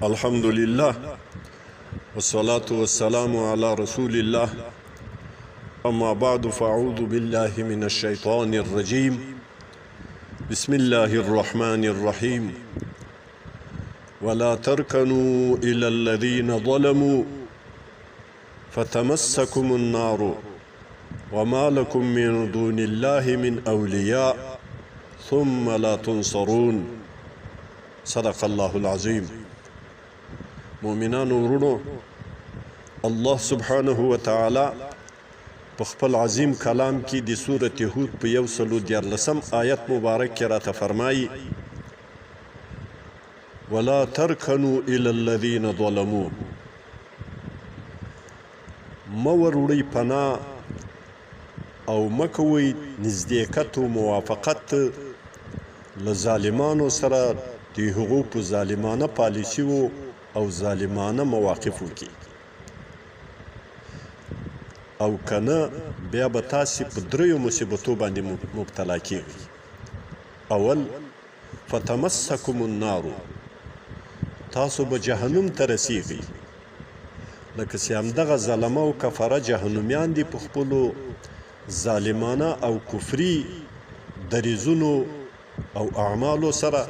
الحمد لله والصلاة والسلام على رسول الله. أما بعد فأعوذ بالله من الشيطان الرجيم. بسم الله الرحمن الرحيم. ولا تركنوا إلى الذين ظلموا فتمسكم النار وما لكم من دون الله من أولياء ثم لا تنصرون. صدق الله العظيم. مؤمنان ورونو، الله سبحانه وتعالى په خپل عظیم کلام کې د سورة هود په 114 آیت مبارک کې راته فرمایي ولا ترکنوا الى الذين ظلموا، مه وروړئ پناه او مه کوئ نزدېکت و موافقت له ظالمانو سره د هغو په ظالمانه پالیسیو او ظالمانه مواقفو کې، او کنه بیا به تاسې په دریو مصیبتو باندې مبتلا کیږئ. اول فتمسکم النار، تاسو به جهنم ته رسیږئ، لکه چې همدغه ظلمه او کفره جهنمیان دي په خپلو ظالمانه او کفري دریځونو او اعمالو سره،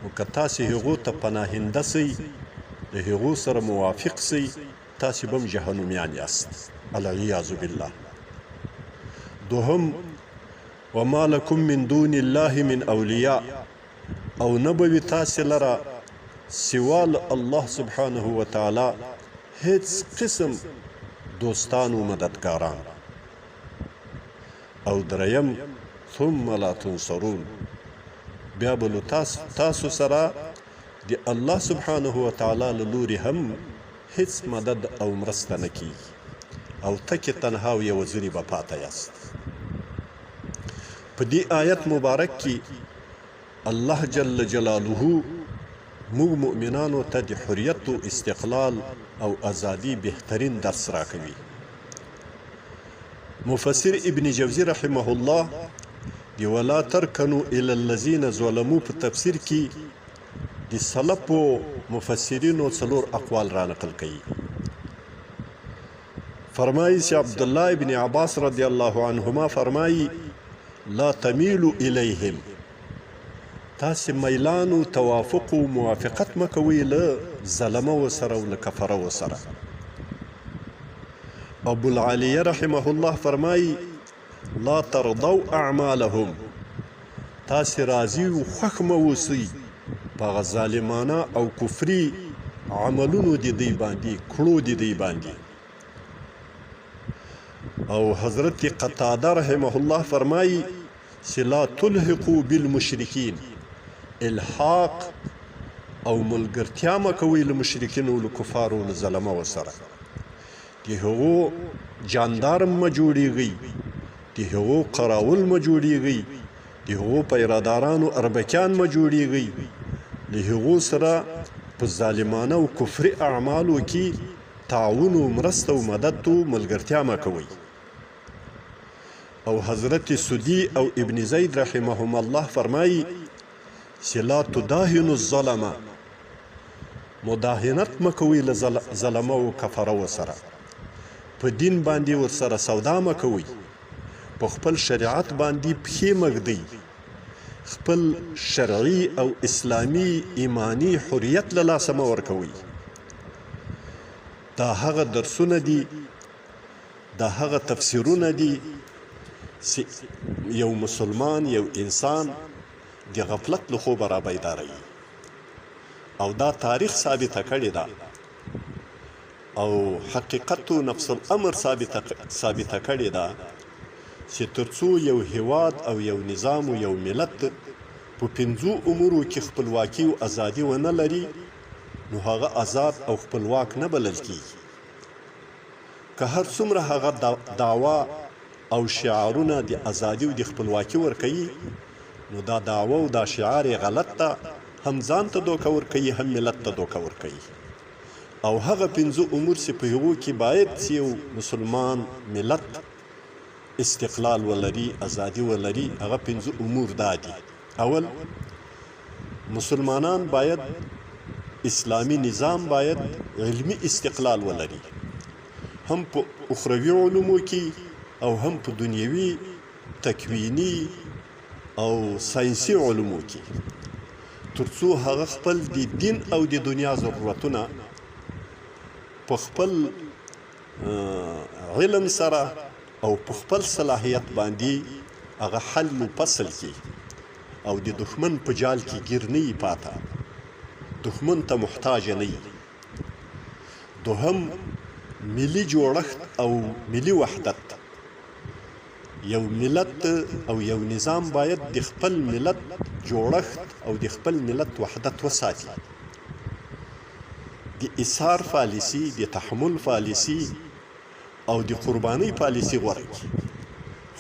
نو که تاسې هغو ته پناهنده سئ، د هغو سره موافق سئ، تاسې به هم جهنمیان یاست، العیاذ بالله. دوهم وما لکم من دون الله من اولیاء، او نه به وي تاسې لره سوا الله سبحانه وتعالی هیڅ قسم دوستان و مددګاران. او دریم ثم لا تنصرون، بیا به تاسو سره د الله سبحانه وتعالی له لوري هم هیڅ مدد او مرسته نه کیږي، او تکې تنها او یوازې به پاته یاست. په دې آیت مبارک کې الله جل جلاله موږ مؤمنانو ته د حریت و استقلال او ازادي بهترین درس راکوي. مفسر ابن جوزی رحمه الله د ولا ترکنوا الى الذين ظلموا په تفسیر کې د سلفو مفسرینو څلور اقوال را نقل کوي. فرمایي چې عبدالله ابن عباس رضی الله عنهما فرمایي لا تمیلوا الیهم، تاسې میلان و توافق و موافقت مه کوئ له ظلمه سره او له کفره سره. ابو العالیه رحمه الله فرمایي لا ترضوا اعمالهم، تاسې راضي و خوښ مه اوسئ په هغه ظالمانه او کفري عملونو د دوی باندې، کړو د دوی باندې. او حضرت قتاده رحمه الله فرمایي چې لا تلحقوا بالمشرکین، الحاق او ملګرتیا مه کوئ له مشرکینو او له کفارو له ظلمو سره. د هغو جاندارم مه جوړیږئ، د هغو قراول مه جوړیږئ، د هغو پیرادارانو اربکیان مه جوړیږئ، له هغو سره په ظالمانه او کفري اعمالو کې تعاون و مرسته و مدد و ملګرتیا مه کوئ. او حضرت سدي او ابن زید رحمهم الله فرمایي چې لا تداهنوا الظلمه، مداهنت مه کوئ له ظلمه او کفره سره، په دین باندې ورسره سودا مه کوئ، په خپل شریعت باندې پښې مږدئ، خپل شرعي او اسلامي ایمانی حریت له لاسه مه ورکوئ. دا هغه درسونه دي، دا هغه تفسیرونه دي چې یو مسلمان، یو انسان د غفلت له خوبه را بیداروي، او دا تاریخ ثابته کړې ده، او حقیقت و نفس الامر ثابته کړې ده چې ترڅو یو هیواد او یو نظام و یو ملت په 5 امورو کې خپلواکي او ازادي ونه لري، نو هغه آزاد او خپلواک نه بلل کیږي. که هر څومره هغه دعوا او شعارونه د ازادي او د خپلواکي ورکوي، نو دا دعوا او دا شعار غلط ده، هم ځان ته دوکه ورکوي، هم ملت ته دوکه ورکوي. او هغه 5 امور چې په هغو کې باید چې یو مسلمان ملت استقلال ولري، ازادي ولري، هغه 5 امور دا دي. اول، مسلمانان باید اسلامی نظام باید علمی استقلال ولري، هم په اخروي علومو کې او هم په دنیوي تکوینی او ساینسي علومو کې، ترڅو هغه خپل د دین او د دنیا ضرورتونه په خپل علم سره او په خپل صلاحیت باندې هغه حل و فصل کې او د دښمن په جال کې ګیر نه وي پاته، دښمن ته محتاج نه وي. دوهم ملي جوړښت او ملي وحدت. یو ملت او یو نظام باید د خپل ملت جوړښت او د خپل ملت وحدت وساتي. د اصرار پالیسي، د تحمل پالیسي او د قربانۍ پالیسي غوره کړي،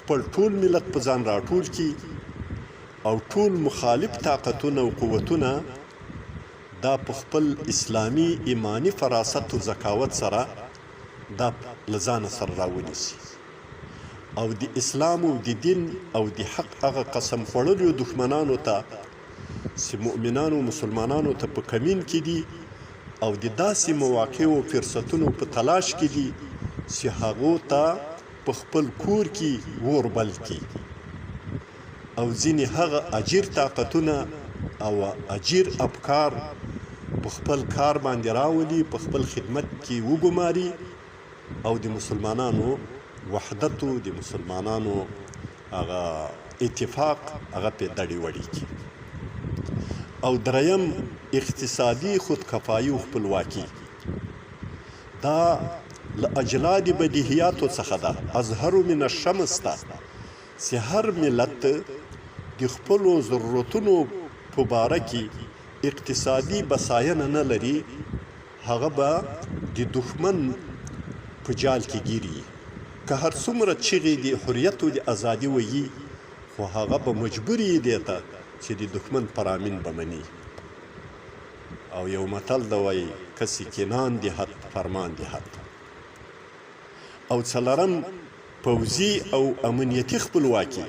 خپل ټول ملت په ځان راټول کړي او ټول مخالف طاقتونه او قوتونه دا په خپل اسلامي ایمانی فراست او ذکاوت سره دا له ځانه سره راونیسي او د اسلام او د دین او د حق هغه قسم خوړلو دښمنانو ته چې مؤمنانو مسلمانانو ته په کمین کې دي او د داسې مواقعو او فرصتونو په تلاش کې دي چې هغو ته په خپل کور کې اور بل کړي او ځینې هغه اجیر طاقتونه او اجیر افکار په خپل کار باندې راولي، په خپل خدمت کې وګماري او د مسلمانانو وحدت او د مسلمانانو هغه اتفاق هغه په دړي وړي کړي. او دریم اقتصادي خودکفایي او خپلواکي. دا له اجلاد بدیهیاتو څخه ده، ازهر من الشمس ته، چې هر ملت د خپلو ضرورتونو په باره کې اقتصادي بساینه نه لري، هغه به د دښمن په جال کې ګیري. که هر څومره چغې د حریت او د ازادي ویي، خو هغه به مجبور یې دی ته چې د دښمن پرامین به مني. او یو متل ده وایي کسی کنان دهد فرمان دهد. او څلورم پوځي او امنیتي خپلواکي.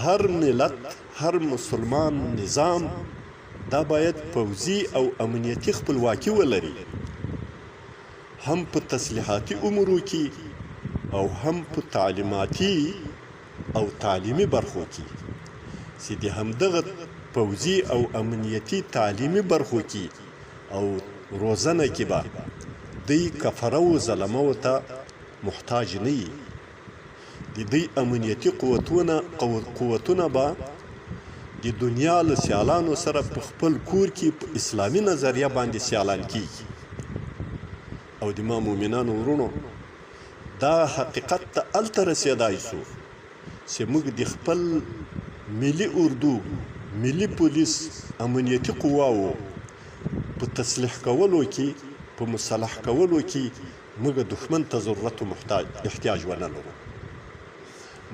هر ملت، هر مسلمان نظام دا باید پوځي او امنیتي خپلواکي ولري، هم په تسلیحاتي امورو کې او هم په تعلیماتي او تعلیمي برخو کې، چې د همدغه پوځي او امنیتي تعلیمي برخو کې او روزنه کې به دوی کفره و ظلمه ته محتاج نه وي. د دوی امنیتي قوتونه به د دنیا له سیالانو سره په خپل کور کې په اسلامي نظریه باندې سیالان کیږي. او د ما مؤمنانو ورونو، دا حقیقت ته هلته رسېدای سو چې موږ د خپل ملي اردو، ملي پولیس، امنیتي قواو په تصلیح کولو کې، په مصالح کولو کې موږ دښمن ته ضرورت او احتیاج ونه لرو.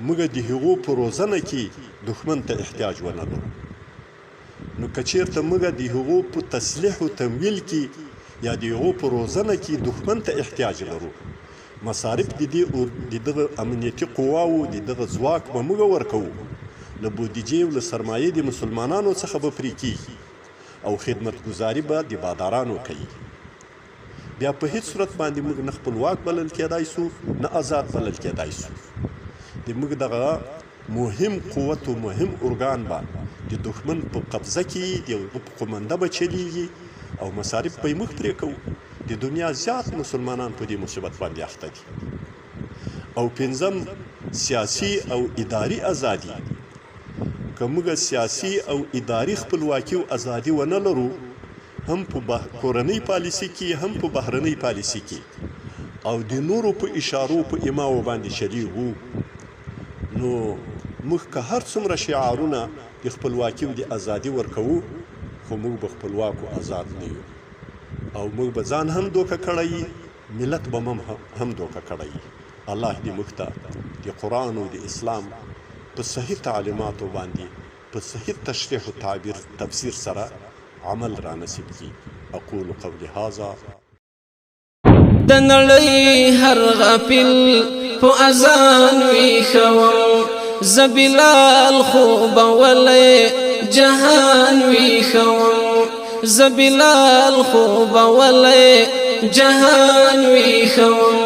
موږ د هغو په روزنه کې دښمن ته احتیاج ونه لرو. نو که چېرته موږ د هغو په تصلیح او تمویل کې یا د هغو په روزنه کې دښمن ته احتیاج لرو، مصارف د دغه امنیتي قواو د دغه ځواک به موږ ورکوو، له بودیجې او له سرمایې د مسلمانانو څخه به پرې کېږي او خدمتګزاري به د بادارانو کوي. بیا په هیڅ صورت باندې موږ نه خپلواک بلل کېدای سو، نه آزاد بلل کېدای سو. د موږ دغه مهم قوت او مهم ارګان به د دښمن په قبضه کې، د هغه په قومنده به چلیږي او مصارف به یې موږ پرې کوو. د دنیا زیات مسلمانان په دې مصیبت باندې اخته دي. او پنځم سیاسي او اداري ازادي. که موږ سیاسي او اداري خپلواکي او ازادي ونه لرو، هم په کورنۍ پالیسي کې، هم په بهرنۍ پالیسي کې، او د نورو په اشارو په ایماو باندې چلیږو، نو موږ که هر څومره شعارونه د خپلواکي او د ازادي ورکوو، خو موږ به خپلواک او آزاد نه یو. او موږ به ځان هم دوکه کړی، ملت به هم دوکه کړی. الله دې موږ ته د قرآن او د اسلام په صحیح تعلیماتو باندې په صحیح تشریح او تعبیر تفسیر سره عمل را نصیب کی. اقول قولی هذا. د نړۍ هر غافل په اذان ویښوم، ز بلال خوب ولې جهان ویښوم. زبلال خوب ولي جهان ویخوم